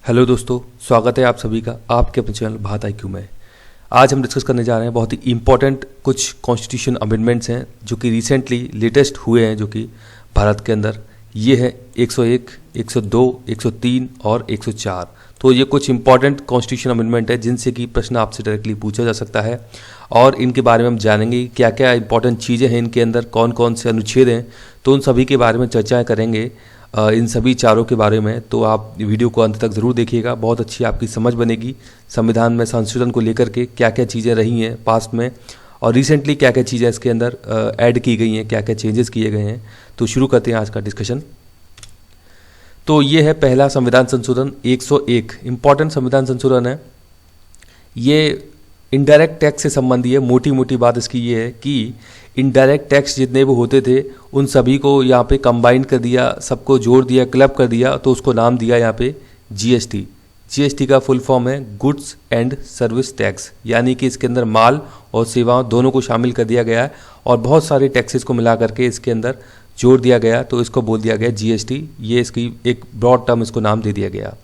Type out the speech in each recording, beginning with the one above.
Hello दोस्तों, स्वागत है आप सभी का आपके अपने चैनल बात IQ में। आज हम डिस्कस करने जा रहे हैं बहुत ही इंपॉर्टेंट कुछ कॉन्स्टिट्यूशन अमेंडमेंट्स हैं जो कि रिसेंटली लेटेस्ट हुए हैं, जो कि भारत के अंदर ये है 101, 102, 103 और 104। तो ये कुछ इंपॉर्टेंट कॉन्स्टिट्यूशन अमेंडमेंट है जिनसे कि प्रश्न आपसे डायरेक्टली पूछा जा सकता है और इनके बारे में हम जानेंगे क्या क्या इंपॉर्टेंट चीज़ें हैं इनके अंदर, कौन कौन से अनुच्छेद हैं। तो उन सभी के बारे में चर्चाएँ करेंगे, इन सभी चारों के बारे में। तो आप वीडियो को अंत तक ज़रूर देखिएगा, बहुत अच्छी आपकी समझ बनेगी संविधान में संशोधन को लेकर के क्या क्या चीज़ें रही हैं पास्ट में और रिसेंटली क्या क्या चीज़ें इसके अंदर ऐड की गई हैं, क्या क्या चेंजेस किए गए हैं। तो शुरू करते हैं आज का डिस्कशन। तो ये है पहला संविधान संशोधन 101, इम्पॉर्टेंट संविधान संशोधन है। ये इनडायरेक्ट टैक्स से संबंधी है। मोटी मोटी बात इसकी ये है कि इनडायरेक्ट टैक्स जितने भी होते थे उन सभी को यहाँ पे कंबाइन कर दिया, सबको जोड़ दिया, क्लब कर दिया, तो उसको नाम दिया यहाँ पे GST। GST का फुल फॉर्म है गुड्स एंड सर्विस टैक्स, यानी कि इसके अंदर माल और सेवाओं दोनों को शामिल कर दिया गया है और बहुत सारे टैक्सेस को मिला करके इसके अंदर जोड़ दिया गया, तो इसको बोल दिया गया GST। ये इसकी एक ब्रॉड टर्म इसको नाम दे दिया गया।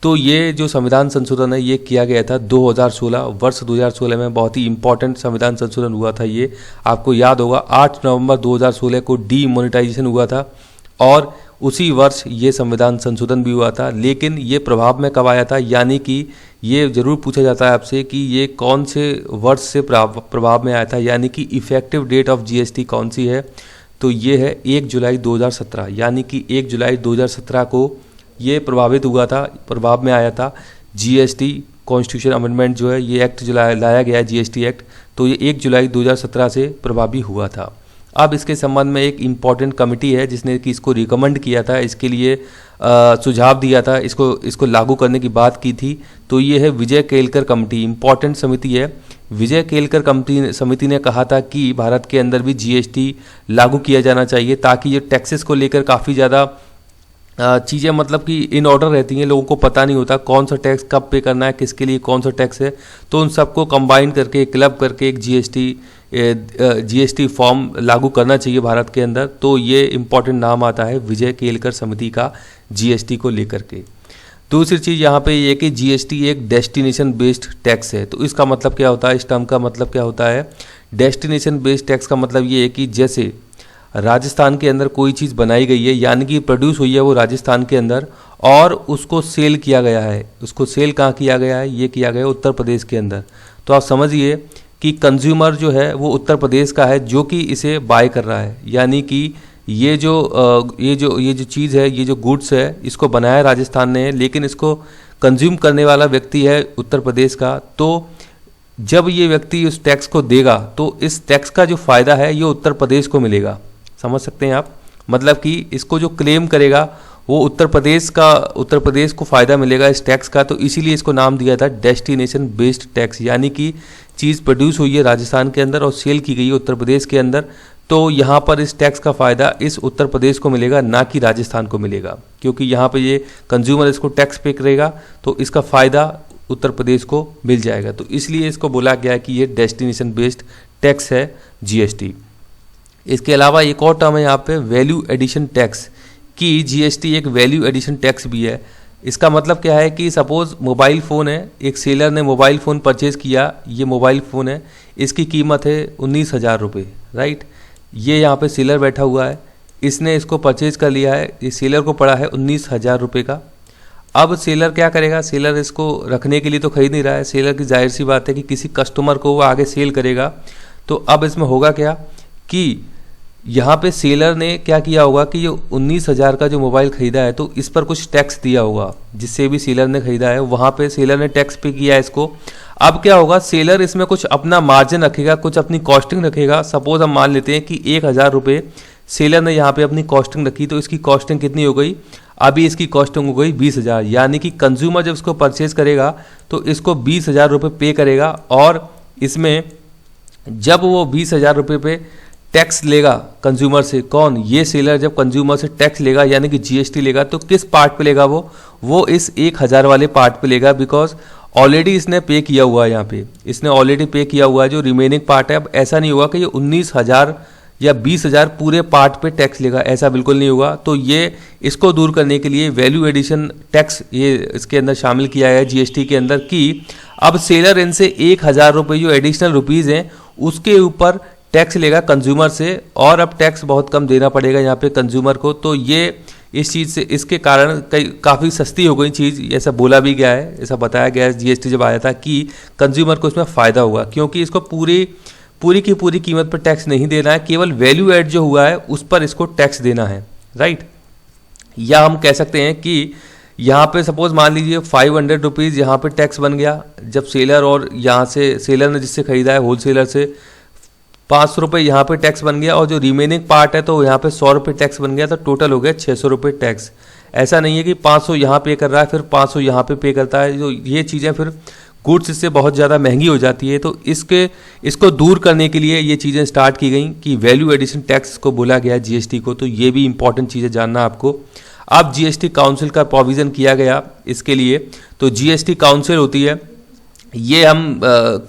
तो ये जो संविधान संशोधन है ये किया गया था 2016, वर्ष 2016 में बहुत ही इंपॉर्टेंट संविधान संशोधन हुआ था। ये आपको याद होगा 8 नवंबर 2016 को डीमोनेटाइजेशन हुआ था और उसी वर्ष ये संविधान संशोधन भी हुआ था। लेकिन ये प्रभाव में कब आया था, यानी कि ये जरूर पूछा जाता है आपसे कि ये कौन से वर्ष से प्रभाव में आया था, यानी कि इफेक्टिव डेट ऑफ GST कौन सी है। तो ये है 1 जुलाई 2017, यानी कि 1 जुलाई 2017 को ये प्रभावित हुआ था, प्रभाव में आया था। GST कॉन्स्टिट्यूशन अमेंडमेंट जो है ये एक्ट जो लाया गया है GST एक्ट, तो ये 1 जुलाई 2017 से प्रभावी हुआ था। अब इसके संबंध में एक इम्पॉर्टेंट कमेटी है जिसने कि इसको रिकमेंड किया था, इसके लिए सुझाव दिया था, इसको लागू करने की बात की थी। तो ये है विजय केलकर कमेटी, इम्पॉर्टेंट समिति है। विजय केलकर समिति ने कहा था कि भारत के अंदर भी GST लागू किया जाना चाहिए ताकि ये टैक्सेस को लेकर काफ़ी ज़्यादा चीज़ें मतलब कि इन ऑर्डर रहती हैं, लोगों को पता नहीं होता कौन सा टैक्स कब पे करना है, किसके लिए कौन सा टैक्स है। तो उन सबको कंबाइन करके क्लब करके एक GST फॉर्म लागू करना चाहिए भारत के अंदर। तो ये इम्पॉर्टेंट नाम आता है विजय केलकर समिति का GST को लेकर के। दूसरी चीज़ यहाँ पे ये कि GST एक डेस्टिनेशन बेस्ड टैक्स है। तो इसका मतलब क्या होता है, इस टर्म का मतलब क्या होता है। डेस्टिनेशन बेस्ड टैक्स का मतलब ये है कि जैसे राजस्थान के अंदर कोई चीज़ बनाई गई है, यानी कि प्रोड्यूस हुई है वो राजस्थान के अंदर और उसको सेल किया गया है, उसको सेल कहाँ किया गया है, ये किया गया है उत्तर प्रदेश के अंदर। तो आप समझिए कि कंज्यूमर जो है वो उत्तर प्रदेश का है जो कि इसे बाय कर रहा है, यानी कि ये जो चीज़ है, ये जो गुड्स है, इसको बनाया राजस्थान ने, लेकिन इसको कंज्यूम करने वाला व्यक्ति है उत्तर प्रदेश का। तो जब ये व्यक्ति उस टैक्स को देगा तो इस टैक्स का जो फ़ायदा है ये उत्तर प्रदेश को मिलेगा। समझ सकते हैं आप, मतलब कि इसको जो क्लेम करेगा वो उत्तर प्रदेश को फ़ायदा मिलेगा इस टैक्स का। तो इसीलिए इसको नाम दिया था डेस्टिनेशन बेस्ड टैक्स, यानी कि चीज़ प्रोड्यूस हुई है राजस्थान के अंदर और सेल की गई है उत्तर प्रदेश के अंदर, तो यहाँ पर इस टैक्स का फ़ायदा इस उत्तर प्रदेश को मिलेगा, ना कि राजस्थान को मिलेगा, क्योंकि यहाँ पर ये कंज्यूमर इसको टैक्स पे करेगा तो इसका फ़ायदा उत्तर प्रदेश को मिल जाएगा। तो इसलिए इसको बोला गया है कि ये डेस्टिनेशन बेस्ड टैक्स है GST। इसके अलावा एक और टर्म है यहाँ पे वैल्यू एडिशन टैक्स, कि GST एक वैल्यू एडिशन टैक्स भी है। इसका मतलब क्या है कि सपोज़ मोबाइल फ़ोन है, एक सेलर ने मोबाइल फ़ोन परचेज़ किया, ये मोबाइल फ़ोन है, इसकी कीमत है 19,000 रुपये, राइट। ये यहाँ पे सेलर बैठा हुआ है, इसने इसको परचेज़ कर लिया है, ये सेलर को पड़ा है 19,000 रुपये का। अब सेलर क्या करेगा, सेलर इसको रखने के लिए तो खरीद नहीं रहा है, सेलर की जाहिर सी बात है कि किसी कस्टमर को वो आगे सेल करेगा। तो अब इसमें होगा क्या कि यहाँ पे सेलर ने क्या किया होगा कि ये 19,000 का जो मोबाइल खरीदा है तो इस पर कुछ टैक्स दिया होगा, जिससे भी सेलर ने खरीदा है वहाँ पे सेलर ने टैक्स पे किया है इसको। अब क्या होगा, सेलर इसमें कुछ अपना मार्जिन रखेगा, कुछ अपनी कॉस्टिंग रखेगा। सपोज हम मान लेते हैं कि 1,000 रुपये सेलर ने यहाँ पे अपनी कॉस्टिंग रखी, तो इसकी कॉस्टिंग कितनी हो गई, अभी इसकी कॉस्टिंग हो गई 20,000, यानी कि कंज्यूमर जब इसको परचेज करेगा तो इसको 20,000 रुपये पे करेगा। और इसमें जब वो 20,000 रुपये पे टैक्स लेगा कंज्यूमर से, कौन, ये सेलर जब कंज्यूमर से टैक्स लेगा यानी कि GST लेगा, तो किस पार्ट पे लेगा वो इस 1,000 वाले पार्ट पे लेगा, बिकॉज ऑलरेडी इसने पे किया हुआ है, यहाँ पे इसने ऑलरेडी पे किया हुआ है जो रिमेनिंग पार्ट है। अब ऐसा नहीं होगा कि ये 19,000 या 20,000 पूरे पार्ट पे टैक्स लेगा, ऐसा बिल्कुल नहीं होगा। तो ये इसको दूर करने के लिए वैल्यू एडिशन टैक्स ये इसके अंदर शामिल किया है जीएसटी के अंदर कि अब सेलर इनसे 1,000 रुपये जो एडिशनल रुपीज़ हैं उसके ऊपर टैक्स लेगा कंज्यूमर से, और अब टैक्स बहुत कम देना पड़ेगा यहाँ पे कंज्यूमर को। तो ये इस चीज़ से इसके कारण काफ़ी सस्ती हो गई चीज़, ऐसा बोला भी गया है, ऐसा बताया गया है जीएसटी जब आया था कि कंज्यूमर को इसमें फ़ायदा होगा, क्योंकि इसको पूरी की पूरी कीमत पर टैक्स नहीं देना है, केवल वैल्यू ऐड जो हुआ है उस पर इसको टैक्स देना है, राइट। या हम कह सकते हैं कि यहाँ पे सपोज मान लीजिए 500 रुपीज़ यहाँ पे टैक्स बन गया, जब सेलर और यहाँ से सेलर ने जिससे ख़रीदा है होलसेलर से 500 रुपये यहाँ पे टैक्स बन गया, और जो रिमेनिंग पार्ट है तो यहाँ पे 100 रुपये टैक्स बन गया, तो टोटल हो गया 600 रुपये टैक्स। ऐसा नहीं है कि 500 यहाँ पे कर रहा है फिर 500 यहाँ पे करता है, जो ये चीज़ें फिर गुड्स इससे बहुत ज़्यादा महंगी हो जाती है। तो इसको दूर करने के लिए ये चीज़ें स्टार्ट की गई कि वैल्यू एडिशन टैक्स को बोला गया है जीएसटी को। तो ये भी इंपॉर्टेंट चीज़ें जानना आपको। अब जीएसटी काउंसिल का प्रोविज़न किया गया इसके लिए। तो जीएसटी काउंसिल होती है, ये हम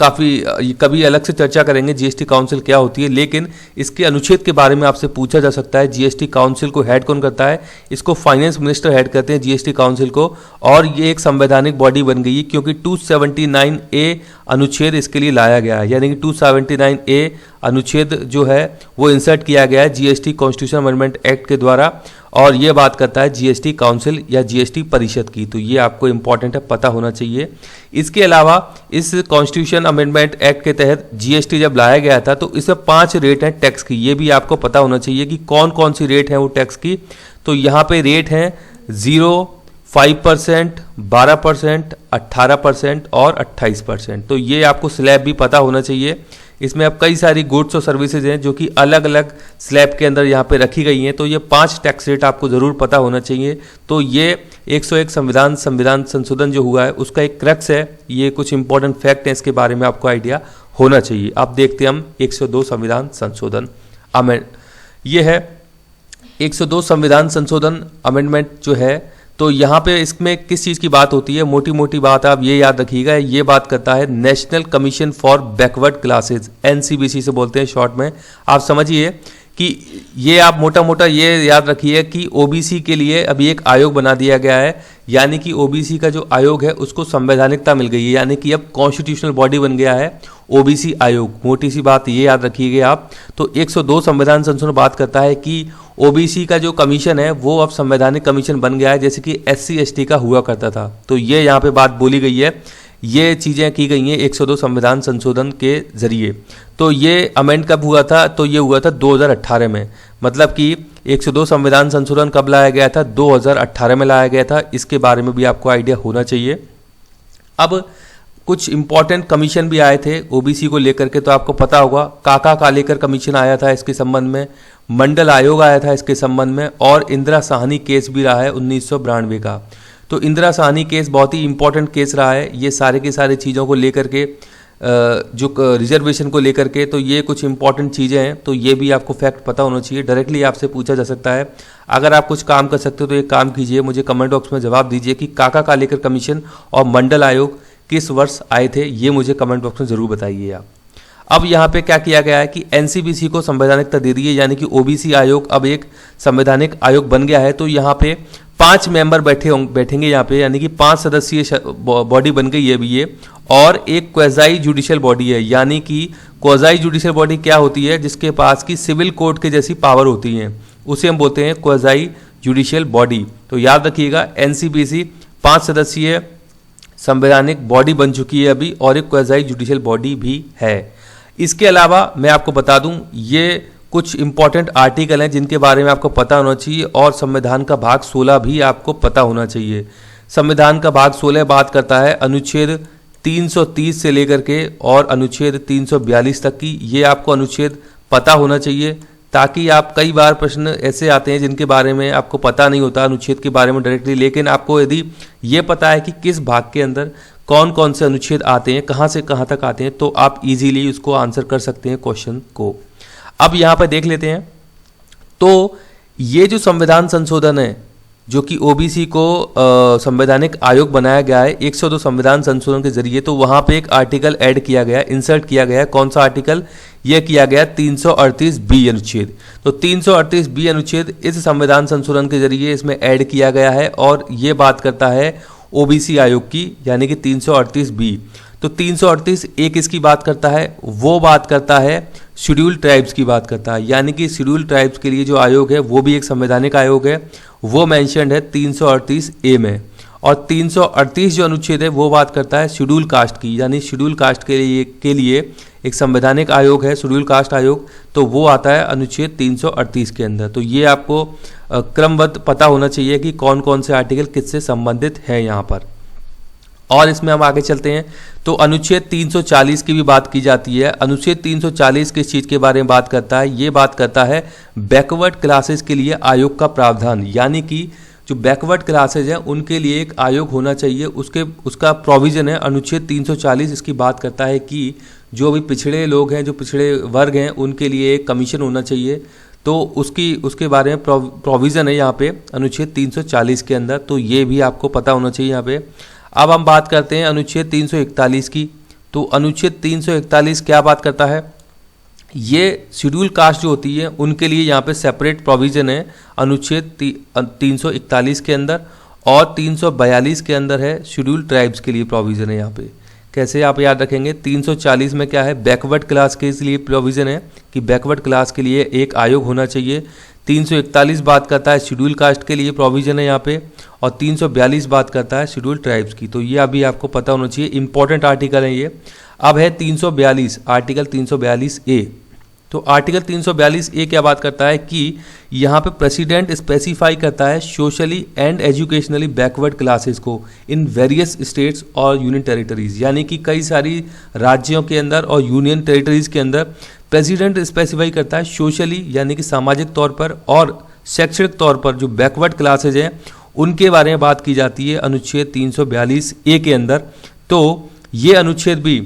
कभी अलग से चर्चा करेंगे जीएसटी काउंसिल क्या होती है, लेकिन इसके अनुच्छेद के बारे में आपसे पूछा जा सकता है। जीएसटी काउंसिल को हेड कौन करता है? इसको फाइनेंस मिनिस्टर हेड करते हैं जीएसटी काउंसिल को, और ये एक संवैधानिक बॉडी बन गई क्योंकि 279A अनुच्छेद इसके लिए लाया गया है, यानी कि 279A अनुच्छेद जो है वो इंसर्ट किया गया है जीएसटी कॉन्स्टिट्यूशन अमेंडमेंट एक्ट के द्वारा, और ये बात करता है जीएसटी काउंसिल या जीएसटी परिषद की। तो ये आपको इंपॉर्टेंट है, पता होना चाहिए। इसके अलावा इस कॉन्स्टिट्यूशन अमेंडमेंट एक्ट के तहत जीएसटी जब लाया गया था तो इसमें 5 रेट हैं टैक्स की, ये भी आपको पता होना चाहिए कि कौन कौन सी रेट हैं वो टैक्स की। तो यहाँ पे रेट हैं 0, 5%, 12%, 18% और 28%। तो ये आपको स्लैब भी पता होना चाहिए। इसमें अब कई सारी गुड्स और सर्विसेज हैं जो कि अलग अलग स्लैब के अंदर यहाँ पे रखी गई हैं। तो ये 5 टैक्स रेट आपको ज़रूर पता होना चाहिए। तो ये 101 संविधान संशोधन जो हुआ है उसका एक क्रक्स है, ये कुछ इंपॉर्टेंट फैक्ट हैं, इसके बारे में आपको आइडिया होना चाहिए। अब देखते हैं हम 102 संविधान संशोधन अमेंड, ये है 102 संविधान संशोधन अमेंडमेंट जो है। तो यहाँ पे इसमें किस चीज़ की बात होती है, मोटी मोटी बात आप ये याद रखिएगा, ये बात करता है national commission for backward classes, NCBC से बोलते हैं शॉर्ट में। आप समझिए कि ये आप मोटा मोटा ये याद रखिए कि ओबीसी के लिए अभी एक आयोग बना दिया गया है, यानी कि ओबीसी का जो आयोग है उसको संवैधानिकता मिल गई है, यानी कि अब कॉन्स्टिट्यूशनल बॉडी बन गया है ओबीसी आयोग। मोटी सी बात ये याद रखिएगा आप। तो 102 संविधान संशोधन बात करता है कि ओबीसी का जो कमीशन है वो अब संवैधानिक कमीशन बन गया है, जैसे कि एससी एसटी का हुआ करता था। तो ये यहाँ पे बात बोली गई है, ये चीज़ें की गई हैं 102 संविधान संशोधन के जरिए। तो ये अमेंड कब हुआ था? तो ये हुआ था 2018 में, मतलब कि 102 संविधान संशोधन कब लाया गया था? 2018 में लाया गया था। इसके बारे में भी आपको आइडिया होना चाहिए। अब कुछ इंपॉर्टेंट कमीशन भी आए थे ओबीसी को लेकर के, तो आपको पता होगा काका कालेकर कमीशन आया था इसके संबंध में, मंडल आयोग आया था इसके संबंध में, और इंदिरा साहनी केस भी रहा है 1992 का। तो इंदिरा साहनी केस बहुत ही इंपॉर्टेंट केस रहा है, ये सारे की सारी चीज़ों को लेकर के, जो रिजर्वेशन को लेकर के, तो ये कुछ इंपॉर्टेंट चीज़ें हैं। तो ये भी आपको फैक्ट पता होना चाहिए, डायरेक्टली आपसे पूछा जा सकता है। अगर आप कुछ काम कर सकते हो तो एक काम कीजिए, मुझे कमेंट बॉक्स में जवाब दीजिए कि काका कालेकर कमीशन और मंडल आयोग किस वर्ष आए थे, ये मुझे कमेंट बॉक्स में ज़रूर बताइए आप। अब यहाँ पे क्या किया गया है कि एनसीबीसी को संवैधानिकता दे दी है, यानी कि ओबीसी आयोग अब एक संवैधानिक आयोग बन गया है। तो यहाँ पे 5 मेंबर बैठेंगे यहाँ पे, यानी कि 5 सदस्यीय बॉडी बन गई है अभी ये, और एक क्वेजाई जुडिशियल बॉडी है। यानी कि क्वेजाई जुडिशियल बॉडी क्या होती है? जिसके पास की सिविल कोर्ट के जैसी पावर होती हैं, उसे हम बोलते हैं क्वेजाई जुडिशियल बॉडी। तो याद रखिएगा एनसीबीसी 5 सदस्यीय संवैधानिक बॉडी बन चुकी है अभी, और एक क्वेजाई जुडिशियल बॉडी भी है। इसके अलावा मैं आपको बता दूं, ये कुछ इंपॉर्टेंट आर्टिकल हैं जिनके बारे में आपको पता होना चाहिए, और संविधान का भाग 16 भी आपको पता होना चाहिए। संविधान का भाग 16 बात करता है अनुच्छेद 330 से लेकर के और अनुच्छेद 342 तक की। ये आपको अनुच्छेद पता होना चाहिए, ताकि आप, कई बार प्रश्न ऐसे आते हैं जिनके बारे में आपको पता नहीं होता अनुच्छेद के बारे में डायरेक्टली, लेकिन आपको यदि ये पता है कि किस भाग के अंदर कौन कौन से अनुच्छेद आते हैं, कहाँ से कहाँ तक आते हैं, तो आप इजीली उसको आंसर कर सकते हैं क्वेश्चन को। अब यहाँ पर देख लेते हैं, तो ये जो संविधान संशोधन है जो कि ओबीसी को संवैधानिक आयोग बनाया गया है 102 संविधान संशोधन के जरिए, तो वहाँ पे एक आर्टिकल ऐड किया गया, इंसर्ट किया गया है। कौन सा आर्टिकल? यह किया गया 338 बी अनुच्छेद। तो 338 बी अनुच्छेद इस संविधान संशोधन के जरिए इसमें ऐड किया गया है और ये बात करता है ओबीसी आयोग की, यानी कि 338 बी। तो 338 एक इसकी बात करता है, वो बात करता है शेड्यूल ट्राइब्स की बात करता है, यानी कि शेड्यूल ट्राइब्स के लिए जो आयोग है वो भी एक संवैधानिक आयोग है, वो मेंशन्ड है 338 ए में। और 338 जो अनुच्छेद है वो बात करता है शेड्यूल कास्ट की, यानी शेड्यूल कास्ट के लिए एक संवैधानिक आयोग है शेड्यूल कास्ट आयोग, तो वो आता है अनुच्छेद 338 के अंदर। तो ये आपको क्रमबद्ध पता होना चाहिए कि कौन कौन से आर्टिकल किससे संबंधित है यहाँ पर। और इसमें हम आगे चलते हैं तो अनुच्छेद 340 की भी बात की जाती है। अनुच्छेद 340 किस चीज़ के बारे में बात करता है? ये बात करता है बैकवर्ड क्लासेस के लिए आयोग का प्रावधान, यानी कि जो बैकवर्ड क्लासेज हैं उनके लिए एक आयोग होना चाहिए, उसका प्रोविज़न है अनुच्छेद 340। इसकी बात करता है कि जो भी पिछड़े लोग हैं, जो पिछड़े वर्ग हैं, उनके लिए एक कमीशन होना चाहिए, तो उसके बारे में प्रोविज़न है यहाँ पे अनुच्छेद 340 के अंदर। तो ये भी आपको पता होना चाहिए यहाँ पे। अब हम बात करते हैं अनुच्छेद 341 की। तो अनुच्छेद 341 क्या बात करता है? ये शेड्यूल कास्ट जो होती है उनके लिए यहाँ पे सेपरेट प्रोविज़न है अनुच्छेद 341 के अंदर, और 342 के अंदर है शेड्यूल ट्राइब्स के लिए प्रोविज़न है यहाँ पे। कैसे आप याद रखेंगे? 340 में क्या है? बैकवर्ड क्लास के लिए प्रोविज़न है कि बैकवर्ड क्लास के लिए एक आयोग होना चाहिए। 341 बात करता है शेड्यूल कास्ट के लिए प्रोविज़न है यहाँ पे, और 342 बात करता है शेड्यूल ट्राइब्स की। तो ये अभी आपको पता होना चाहिए, इंपॉर्टेंट आर्टिकल है ये। अब है 342, आर्टिकल 342 ए। तो आर्टिकल 342 ए क्या बात करता है कि यहाँ पे प्रेसिडेंट स्पेसिफाई करता है socially and educationally backward classes को इन वेरियस स्टेट्स और यूनियन टेरिटरीज, यानी कि कई सारी राज्यों के अंदर और यूनियन टेरिटरीज के अंदर प्रेसिडेंट स्पेसिफाई करता है सोशली, यानी कि सामाजिक तौर पर, और शैक्षणिक तौर पर जो बैकवर्ड क्लासेज हैं उनके बारे में बात की जाती है अनुच्छेद 342 ए के अंदर। तो ये अनुच्छेद भी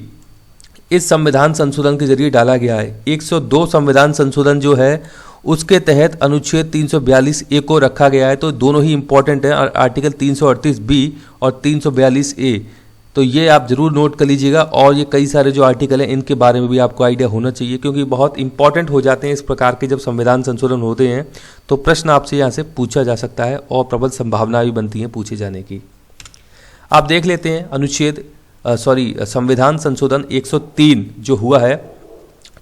इस संविधान संशोधन के जरिए डाला गया है। 102 संविधान संशोधन जो है उसके तहत अनुच्छेद 342 ए को रखा गया है। तो दोनों ही इंपॉर्टेंट हैं, आर्टिकल 338 बी और 342 ए। तो ये आप जरूर नोट कर लीजिएगा। और ये कई सारे जो आर्टिकल हैं इनके बारे में भी आपको आइडिया होना चाहिए, क्योंकि बहुत इंपॉर्टेंट हो जाते हैं इस प्रकार के जब संविधान संशोधन होते हैं, तो प्रश्न आपसे यहाँ से पूछा जा सकता है और प्रबल संभावना भी बनती है पूछे जाने की। आप देख लेते हैं संविधान संशोधन 103 जो हुआ है।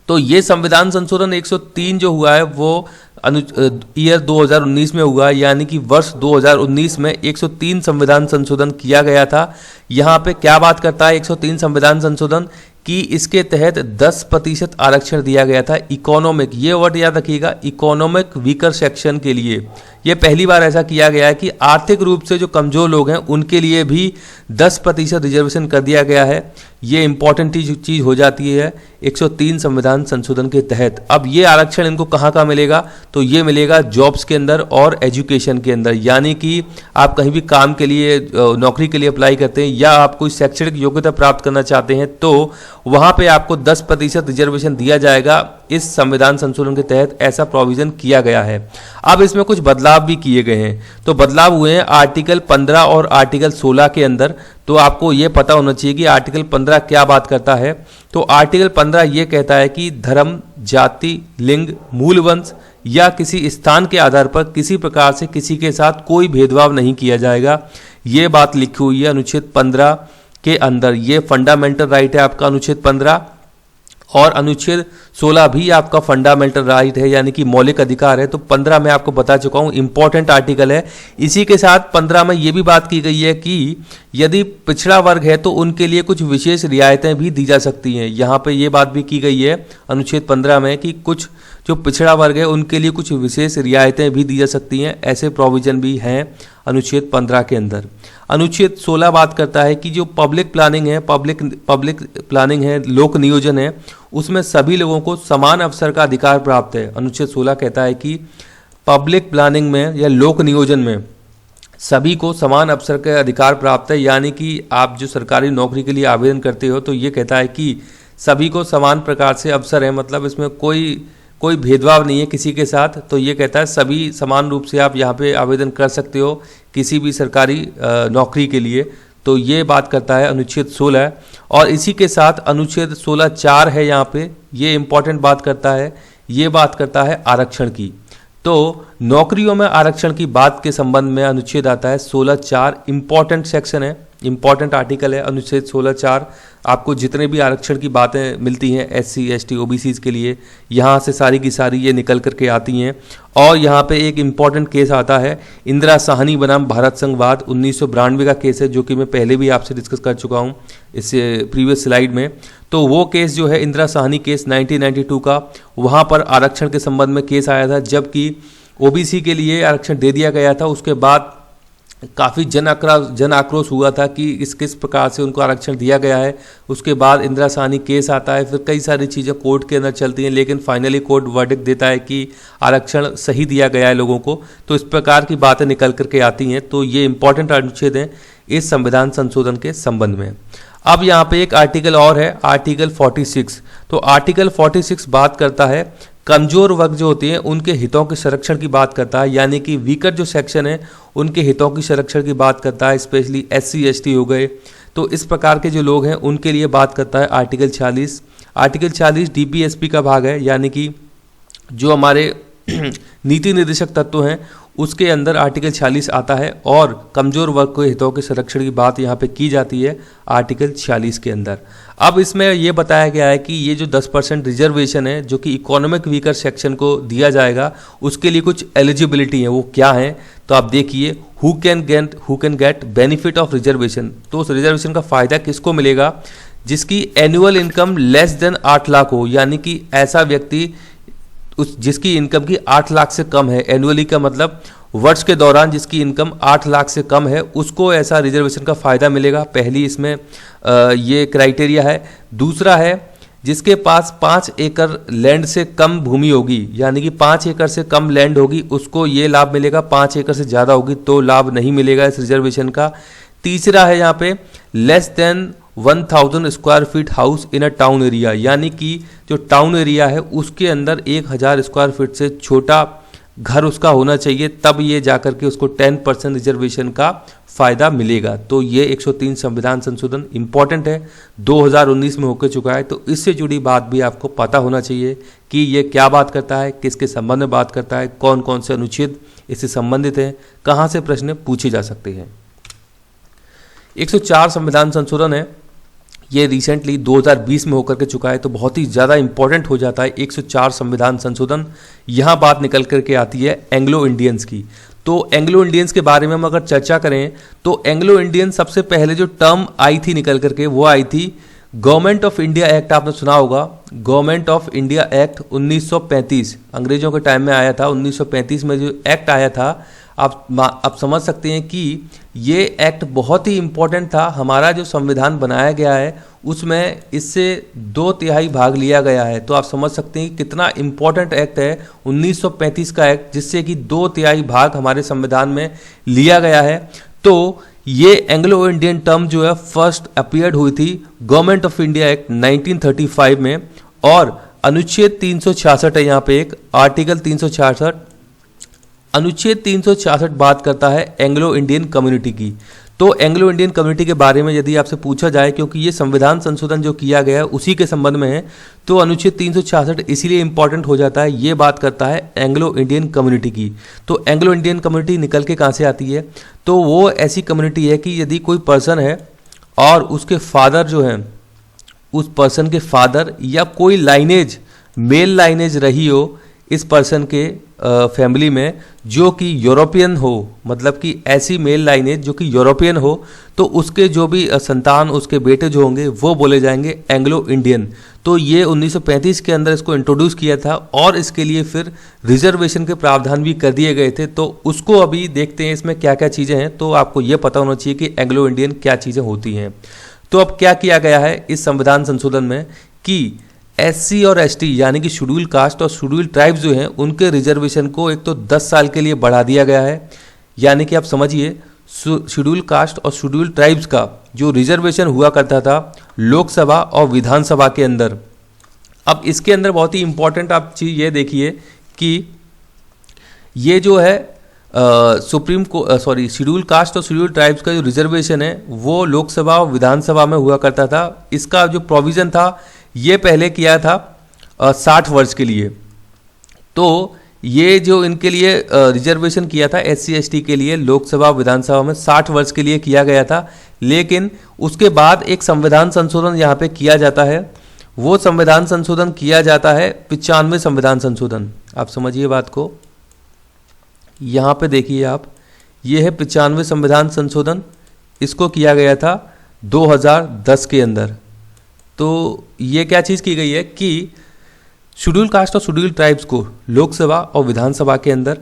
तो ये संविधान संशोधन 103 जो हुआ है वो ईयर 2019 में हुआ, यानी कि वर्ष 2019 में 103 संविधान संशोधन किया गया था। यहाँ पे क्या बात करता है 103 संविधान संशोधन कि इसके तहत 10% आरक्षण दिया गया था इकोनॉमिक, ये वर्ड याद रखिएगा, इकोनॉमिक वीकर सेक्शन के लिए। ये पहली बार ऐसा किया गया है कि आर्थिक रूप से जो कमज़ोर लोग हैं उनके लिए भी 10% रिजर्वेशन कर दिया गया है। ये इंपॉर्टेंट चीज़ हो जाती है 103 संविधान संशोधन के तहत। अब ये आरक्षण इनको कहाँ मिलेगा? तो ये मिलेगा जॉब्स के अंदर और एजुकेशन के अंदर, यानी कि आप कहीं भी काम के लिए, नौकरी के लिए अप्लाई करते हैं या आप कोई शैक्षणिक योग्यता प्राप्त करना चाहते हैं, तो वहाँ पे आपको 10% रिजर्वेशन दिया जाएगा। इस संविधान संशोधन के तहत ऐसा प्रोविज़न किया गया है। अब इसमें कुछ बदलाव भी किए गए हैं। तो बदलाव हुए हैं आर्टिकल 15 और आर्टिकल 16 के अंदर। तो आपको ये पता होना चाहिए कि आर्टिकल 15 क्या बात करता है। तो आर्टिकल 15 ये कहता है कि धर्म, जाति, लिंग, मूल वंश या किसी स्थान के आधार पर किसी प्रकार से किसी के साथ कोई भेदभाव नहीं किया जाएगा। ये बात लिखी हुई है अनुच्छेद 15 के अंदर। ये फंडामेंटल राइट है आपका अनुच्छेद 15, और अनुच्छेद 16 भी आपका फंडामेंटल राइट है, यानी कि मौलिक अधिकार है। तो 15 में आपको बता चुका हूँ, इंपॉर्टेंट आर्टिकल है। इसी के साथ 15 में ये भी बात की गई है कि यदि पिछड़ा वर्ग है तो उनके लिए कुछ विशेष रियायतें भी दी जा सकती हैं। यहाँ पे ये बात भी की गई है अनुच्छेद 15 में कि कुछ जो पिछड़ा वर्ग है उनके लिए कुछ विशेष रियायतें भी दी जा सकती हैं। ऐसे प्रोविज़न भी हैं अनुच्छेद 15 के अंदर। अनुच्छेद 16 बात करता है कि जो पब्लिक प्लानिंग है, लोक नियोजन है, उसमें सभी लोगों को समान अवसर का अधिकार प्राप्त है। अनुच्छेद 16 कहता है कि पब्लिक प्लानिंग में या लोक नियोजन में सभी को समान अवसर का अधिकार प्राप्त है, यानी कि आप जो सरकारी नौकरी के लिए आवेदन करते हो तो ये कहता है कि सभी को समान प्रकार से अवसर है। मतलब इसमें कोई भेदभाव नहीं है किसी के साथ। तो ये कहता है सभी समान रूप से आप यहाँ पे आवेदन कर सकते हो किसी भी सरकारी नौकरी के लिए। तो ये बात करता है अनुच्छेद 16। और इसी के साथ अनुच्छेद 16(4) है यहाँ पे, ये इंपॉर्टेंट बात करता है, ये बात करता है आरक्षण की। तो नौकरियों में आरक्षण की बात के संबंध में अनुच्छेद आता है 16(4), इंपॉर्टेंट सेक्शन है, इंपॉर्टेंट आर्टिकल है अनुच्छेद 16(4). आपको जितने भी आरक्षण की बातें मिलती हैं SC ST OBCs के लिए, यहाँ से सारी की सारी ये निकल करके आती हैं। और यहाँ पे एक इम्पॉर्टेंट केस आता है इंदिरा साहनी बनाम भारत संघवाद 1992 का केस है, जो कि मैं पहले भी आपसे डिस्कस कर चुका हूँ इस प्रीवियस स्लाइड में। तो वो केस जो है इंदिरा साहनी केस 1992 का, वहाँ पर आरक्षण के संबंध में केस आया था, जबकि OBC के लिए आरक्षण दे दिया गया था। उसके बाद काफ़ी जन आक्रोश हुआ था कि किस प्रकार से उनको आरक्षण दिया गया है। उसके बाद इंदिरा साहनी केस आता है, फिर कई सारी चीज़ें कोर्ट के अंदर चलती हैं, लेकिन फाइनली कोर्ट वर्डिक्ट देता है कि आरक्षण सही दिया गया है लोगों को। तो इस प्रकार की बातें निकल करके आती हैं। तो ये इंपॉर्टेंट अनुच्छेद हैं इस संविधान संशोधन के संबंध में। अब यहाँ पे एक आर्टिकल और है, आर्टिकल 46। तो आर्टिकल 46 बात करता है कमजोर वर्ग जो होते हैं उनके हितों के संरक्षण की बात करता है, यानी कि वीकर जो सेक्शन है उनके हितों की संरक्षण की बात करता है, स्पेशली SC ST हो गए। तो इस प्रकार के जो लोग हैं उनके लिए बात करता है आर्टिकल 40। आर्टिकल 40 DPSP का भाग है, यानी कि जो हमारे नीति निर्देशक तत्व हैं उसके अंदर आर्टिकल 40 आता है, और कमजोर वर्ग के हितों के संरक्षण की बात यहाँ पे की जाती है आर्टिकल 40 के अंदर। अब इसमें ये बताया गया है कि ये जो 10% रिजर्वेशन है जो कि इकोनॉमिक वीकर सेक्शन को दिया जाएगा, उसके लिए कुछ एलिजिबिलिटी है, वो क्या है तो आप देखिए, who can get benefit of reservation. तो उस रिजर्वेशन का फायदा किसको मिलेगा? जिसकी annual income less than 8 lakh हो, यानी कि ऐसा व्यक्ति जिसकी इनकम की 8 लाख से कम है। एनुअली का मतलब वर्ष के दौरान जिसकी इनकम 8 लाख से कम है उसको ऐसा रिजर्वेशन का फायदा मिलेगा। पहली इसमें ये क्राइटेरिया है। दूसरा है जिसके पास 5 एकड़ लैंड से कम भूमि होगी, यानी कि 5 एकड़ से कम लैंड होगी, उसको ये लाभ मिलेगा। 5 एकड़ से ज़्यादा होगी तो लाभ नहीं मिलेगा इस रिजर्वेशन का। तीसरा है यहाँ पे less than 1000 square feet house in a town area, यानी कि जो टाउन एरिया है उसके अंदर 1000 स्क्वायर फीट से छोटा घर उसका होना चाहिए, तब ये जाकर के उसको 10% रिजर्वेशन का फायदा मिलेगा। तो ये 103 संविधान संशोधन इंपॉर्टेंट है, 2019 में होकर चुका है। तो इससे जुड़ी बात भी आपको पता होना चाहिए कि ये क्या बात करता है, किसके संबंध में बात करता है, कौन कौन से अनुच्छेद इससे संबंधित हैं, कहाँ से प्रश्न पूछे जा सकते हैं। 104 संविधान संशोधन है, ये रिसेंटली 2020 में होकर के चुका है, तो बहुत ही ज़्यादा इंपॉर्टेंट हो जाता है 104 संविधान संशोधन। यहाँ बात निकल करके आती है एंग्लो इंडियंस की। तो एंग्लो इंडियंस के बारे में हम अगर चर्चा करें तो एंग्लो इंडियन सबसे पहले जो टर्म आई थी निकल करके वो आई थी गवर्नमेंट ऑफ इंडिया एक्ट। आपने सुना होगा गवर्नमेंट ऑफ इंडिया एक्ट 1935, अंग्रेजों के टाइम में आया था। 1935 में जो एक्ट आया था, आप समझ सकते हैं कि ये एक्ट बहुत ही इम्पोर्टेंट था। हमारा जो संविधान बनाया गया है उसमें इससे 2/3 भाग लिया गया है। तो आप समझ सकते हैं कि कितना इम्पोर्टेंट एक्ट है 1935 का एक्ट, जिससे कि 2/3 भाग हमारे संविधान में लिया गया है। तो ये एंग्लो इंडियन टर्म जो है फर्स्ट अपीयर्ड हुई थी गवर्नमेंट ऑफ इंडिया एक्ट 1935 में, और अनुच्छेद 366 है यहाँ पे एक आर्टिकल 366। अनुच्छेद 366 बात करता है एंग्लो इंडियन कम्युनिटी की। तो एंग्लो इंडियन कम्युनिटी के बारे में यदि आपसे पूछा जाए, क्योंकि ये संविधान संशोधन जो किया गया है उसी के संबंध में है, तो अनुच्छेद 366 इसीलिए इंपॉर्टेंट हो जाता है। ये बात करता है एंग्लो इंडियन कम्युनिटी की। तो एंग्लो इंडियन कम्युनिटी निकल के कहाँ से आती है? तो वो ऐसी कम्युनिटी है कि यदि कोई पर्सन है और उसके फादर जो हैं, उस पर्सन के फादर या कोई लाइनेज, मेल लाइनेज रही हो इस पर्सन के फैमिली में जो कि यूरोपियन हो, मतलब कि ऐसी मेल लाइनेज जो कि यूरोपियन हो, तो उसके जो भी संतान, उसके बेटे जो होंगे वो बोले जाएंगे एंग्लो इंडियन। तो ये 1935 के अंदर इसको इंट्रोड्यूस किया था, और इसके लिए फिर रिजर्वेशन के प्रावधान भी कर दिए गए थे। तो उसको अभी देखते हैं इसमें क्या क्या चीज़ें हैं। तो आपको ये पता होना चाहिए कि एंग्लो इंडियन क्या चीज़ें होती हैं। तो अब क्या किया गया है इस संविधान संशोधन में कि SC और ST यानी कि शेड्यूल कास्ट और शेड्यूल ट्राइब्स जो हैं उनके रिजर्वेशन को एक तो 10 साल के लिए बढ़ा दिया गया है। यानी कि आप समझिए शेड्यूल कास्ट और शेड्यूल ट्राइब्स का जो रिजर्वेशन हुआ करता था लोकसभा और विधानसभा के अंदर, अब इसके अंदर बहुत ही इंपॉर्टेंट आप चीज़ ये देखिए कि ये जो है शेड्यूल कास्ट और शेड्यूल ट्राइब्स का जो रिजर्वेशन है वो लोकसभा और विधानसभा में हुआ करता था। इसका जो प्रोविज़न था ये पहले किया था 60 वर्ष के लिए। तो ये जो इनके लिए रिजर्वेशन किया था SC ST के लिए लोकसभा विधानसभा में 60 वर्ष के लिए किया गया था। लेकिन उसके बाद एक संविधान संशोधन यहाँ पे किया जाता है। वो संविधान संशोधन किया जाता है 95 संविधान संशोधन। आप समझिए बात को, यहाँ पे देखिए आप, ये है 95 संविधान संशोधन। इसको किया गया था 2010 के अंदर। तो ये क्या चीज़ की गई है कि शेड्यूल कास्ट और शेड्यूल ट्राइब्स को लोकसभा और विधानसभा के अंदर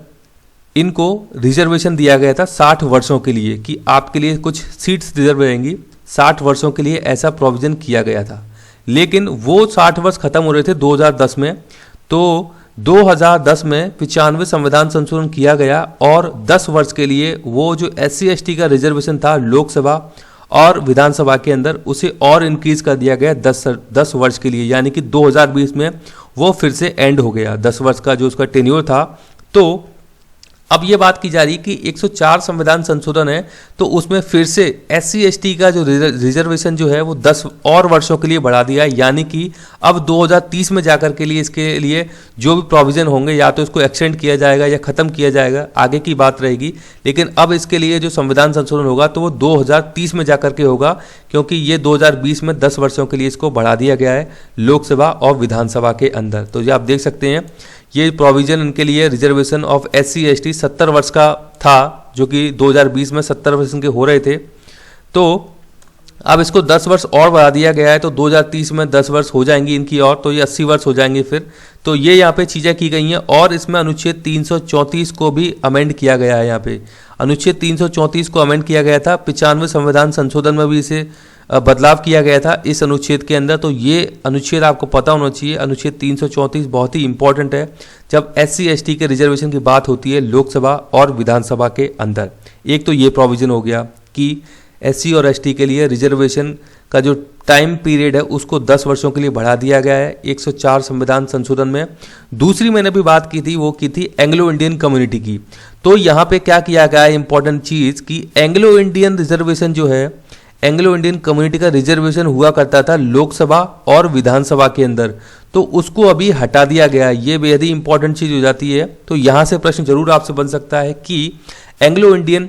इनको रिजर्वेशन दिया गया था 60 वर्षों के लिए, कि आपके लिए कुछ सीट्स रिजर्व रहेंगी 60 वर्षों के लिए, ऐसा प्रोविज़न किया गया था। लेकिन वो 60 वर्ष खत्म हो रहे थे 2010 में। तो 2010 में 95 संविधान संशोधन किया गया और 10 वर्ष के लिए वो जो SC ST का रिजर्वेशन था लोकसभा और विधानसभा के अंदर, उसे और इंक्रीज कर दिया गया 10 वर्ष के लिए, यानी कि 2020 में वो फिर से एंड हो गया। 10 वर्ष का जो उसका टेन्योर था। तो अब ये बात की जा रही कि 104 संविधान संशोधन है, तो उसमें फिर से SC ST का जो रिजर्वेशन जो है वो 10 और वर्षों के लिए बढ़ा दिया है। यानी कि अब 2030 में जाकर के लिए इसके लिए जो भी प्रोविज़न होंगे या तो इसको एक्सटेंड किया जाएगा या ख़त्म किया जाएगा, आगे की बात रहेगी। लेकिन अब इसके लिए जो संविधान संशोधन होगा तो वो 2030 में जाकर के होगा, क्योंकि ये 2020 में 10 वर्षों के लिए इसको बढ़ा दिया गया है लोकसभा और विधानसभा के अंदर। तो ये आप देख सकते हैं, ये प्रोविज़न इनके लिए रिजर्वेशन ऑफ SC ST 70 वर्ष का था, जो कि 2020 में 70 वर्ष इनके हो रहे थे। तो अब इसको 10 वर्ष और बढ़ा दिया गया है, तो 2030 में 10 वर्ष हो जाएंगी इनकी और, तो ये 80 वर्ष हो जाएंगे फिर। तो ये यहाँ पे चीज़ें की गई हैं। और इसमें अनुच्छेद 334 को भी अमेंड किया गया है। यहाँ पे अनुच्छेद 334 को अमेंड किया गया था, 95 संविधान संशोधन में भी इसे बदलाव किया गया था इस अनुच्छेद के अंदर। तो ये अनुच्छेद आपको पता होना चाहिए। अनुच्छेद 334 बहुत ही इंपॉर्टेंट है जब SC ST के रिजर्वेशन की बात होती है लोकसभा और विधानसभा के अंदर। एक तो ये प्रोविज़न हो गया कि SC और ST के लिए रिजर्वेशन का जो टाइम पीरियड है उसको 10 वर्षों के लिए बढ़ा दिया गया है 104 संविधान संशोधन में। दूसरी मैंने भी बात की थी, वो की थी एंग्लो इंडियन कम्युनिटी की। तो यहाँ पे क्या किया गया है इंपॉर्टेंट चीज़ कि एंग्लो इंडियन रिजर्वेशन जो है, एंग्लो इंडियन कम्युनिटी का रिजर्वेशन हुआ करता था लोकसभा और विधानसभा के अंदर, तो उसको अभी हटा दिया गया है। ये बेहद ही इंपॉर्टेंट चीज़ हो जाती है। तो यहाँ से प्रश्न जरूर आपसे बन सकता है कि एंग्लो इंडियन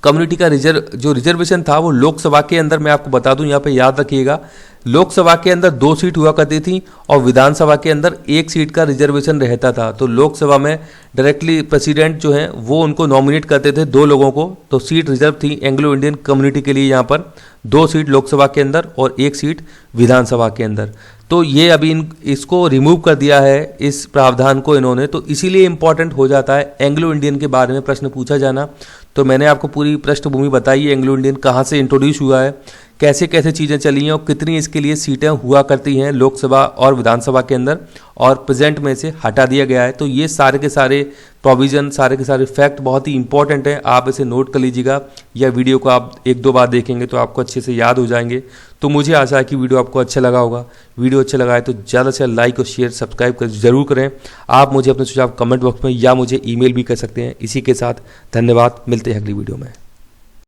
कम्युनिटी का जो रिजर्वेशन था वो लोकसभा के अंदर, मैं आपको बता दूं यहाँ पे याद रखिएगा, लोकसभा के अंदर 2 सीट हुआ करती थी और विधानसभा के अंदर 1 सीट का रिजर्वेशन रहता था। तो लोकसभा में डायरेक्टली प्रेसिडेंट जो है वो उनको नॉमिनेट करते थे 2 लोगों को। तो सीट रिजर्व थी एंग्लो इंडियन कम्युनिटी के लिए, यहाँ पर 2 सीट लोकसभा के अंदर और 1 सीट विधानसभा के अंदर। तो ये अभी इसको रिमूव कर दिया है इस प्रावधान को इन्होंने। तो इसीलिए इंपॉर्टेंट हो जाता है एंग्लो इंडियन के बारे में प्रश्न पूछा जाना। तो मैंने आपको पूरी पृष्ठभूमि बताई है एंग्लो इंडियन कहाँ से इंट्रोड्यूस हुआ है, कैसे कैसे चीज़ें चली हैं और कितनी इसके लिए सीटें हुआ करती हैं लोकसभा और विधानसभा के अंदर, और प्रेजेंट में से हटा दिया गया है। तो ये सारे के सारे प्रोविज़न, सारे के सारे फैक्ट बहुत ही इंपॉर्टेंट हैं। आप इसे नोट कर लीजिएगा, या वीडियो को आप 1-2 बार देखेंगे तो आपको अच्छे से याद हो जाएंगे। तो मुझे आशा है कि वीडियो आपको अच्छा लगा होगा। वीडियो अच्छा लगा है तो ज़्यादा से ज़्यादा लाइक और शेयर सब्सक्राइब जरूर करें। आप मुझे अपने सुझाव कमेंट बॉक्स में या मुझे ईमेल भी कर सकते हैं। इसी के साथ धन्यवाद, मिलते हैं अगली वीडियो में।